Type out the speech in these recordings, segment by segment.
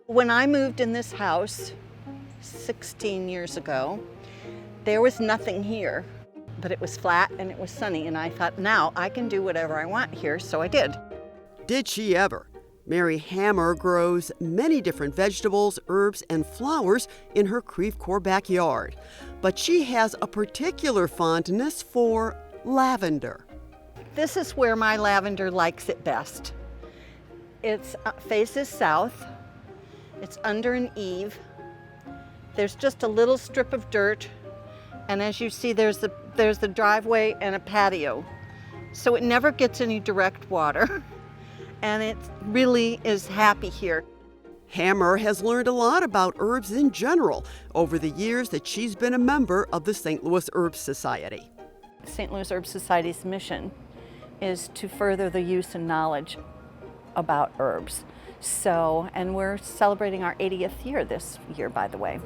When I moved in this house 16 years ago, there was nothing here, but it was flat and it was sunny, and I thought, now I can do whatever I want here, so I did. Did she ever? Mary Hammer grows many different vegetables, herbs, and flowers in her Creve Coeur backyard, but she has a particular fondness for lavender. This is where my lavender likes it best. It faces south. It's under an eave. There's just a little strip of dirt, and as you see, there's the driveway and a patio. So it never gets any direct water, and it really is happy here. Hammer has learned a lot about herbs in general over the years that she's been a member of the St. Louis Herb Society. St. Louis Herb Society's mission is to further the use and knowledge about herbs. And we're celebrating our 80th year this year, by the way.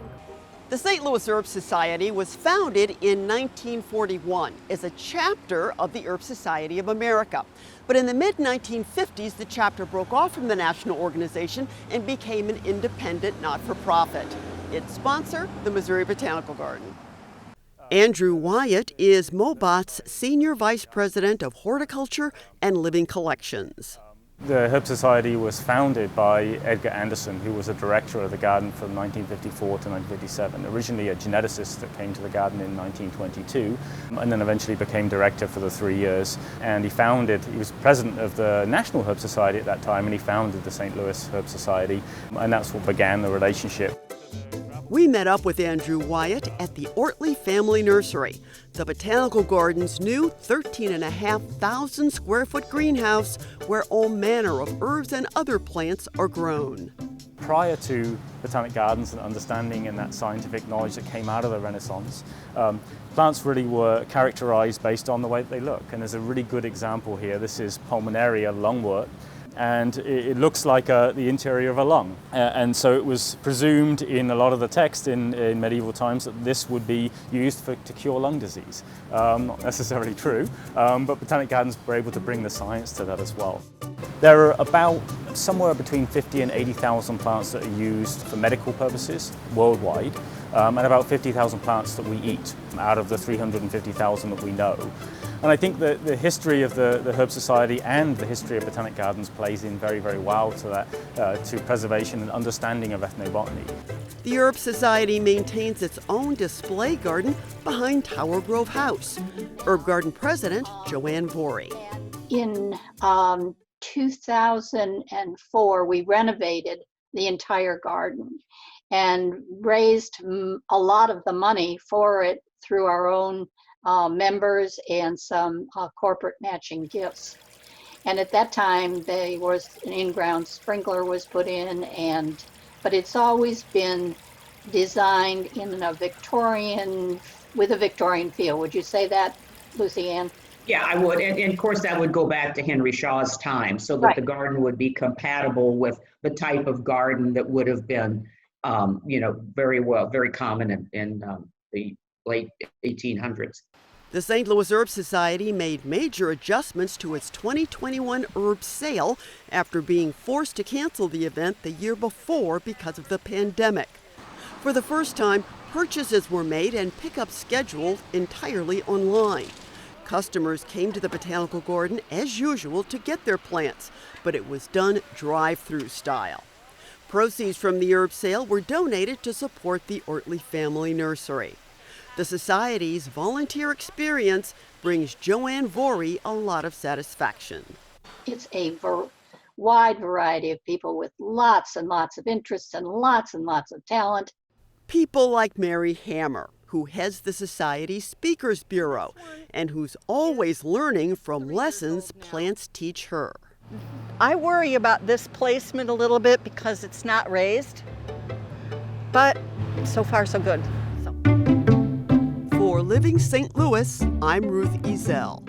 The St. Louis Herb Society was founded in 1941 as a chapter of the Herb Society of America. But in the mid-1950s, the chapter broke off from the national organization and became an independent not-for-profit. Its sponsor, the Missouri Botanical Garden. Andrew Wyatt is Mobot's Senior Vice President of Horticulture and Living Collections. The Herb Society was founded by Edgar Anderson, who was a director of the garden from 1954 to 1957. Originally a geneticist that came to the garden in 1922, and then eventually became director for the 3 years. And he was president of the National Herb Society at that time, and he founded the St. Louis Herb Society, and that's what began the relationship. We met up with Andrew Wyatt at the Ortley Family Nursery, the Botanical Garden's new 13,500 square foot greenhouse where all manner of herbs and other plants are grown. Prior to botanic gardens and understanding and that scientific knowledge that came out of the Renaissance, plants really were characterized based on the way that they look. And there's a really good example here. This is Pulmonaria lungwort. And it looks like the interior of a lung. And so it was presumed in a lot of the text in medieval times that this would be used to cure lung disease. Not necessarily true, but botanic gardens were able to bring the science to that as well. There are about somewhere between 50 and 80,000 plants that are used for medical purposes worldwide, and about 50,000 plants that we eat out of the 350,000 that we know. And I think that the history of the Herb Society and the history of botanic gardens plays in very, very well to that, to preservation and understanding of ethnobotany. The Herb Society maintains its own display garden behind Tower Grove House. Herb Garden President Joanne Vorey. In 2004, we renovated the entire garden and raised a lot of the money for it through our own members and some corporate matching gifts. And at that time, there was an in-ground sprinkler was put in, but it's always been designed in a Victorian, with a Victorian feel. Would you say that, Lucy Ann? Yeah, I would. And of course, that would go back to Henry Shaw's time, so that Right. The garden would be compatible with the type of garden that would have been, very common in the late 1800s. The St. Louis Herb Society made major adjustments to its 2021 herb sale after being forced to cancel the event the year before because of the pandemic. For the first time, purchases were made and pickup scheduled entirely online. Customers came to the Botanical Garden as usual to get their plants, but it was done drive-through style. Proceeds from the herb sale were donated to support the Ortley Family Nursery. The Society's volunteer experience brings Joanne Vorey a lot of satisfaction. It's a wide variety of people with lots and lots of interests and lots of talent. People like Mary Hammer, who heads the Society's Speakers Bureau and who's always learning from lessons plants teach her. I worry about this placement a little bit because it's not raised, but so far so good. For Living St. Louis, I'm Ruth Ezel.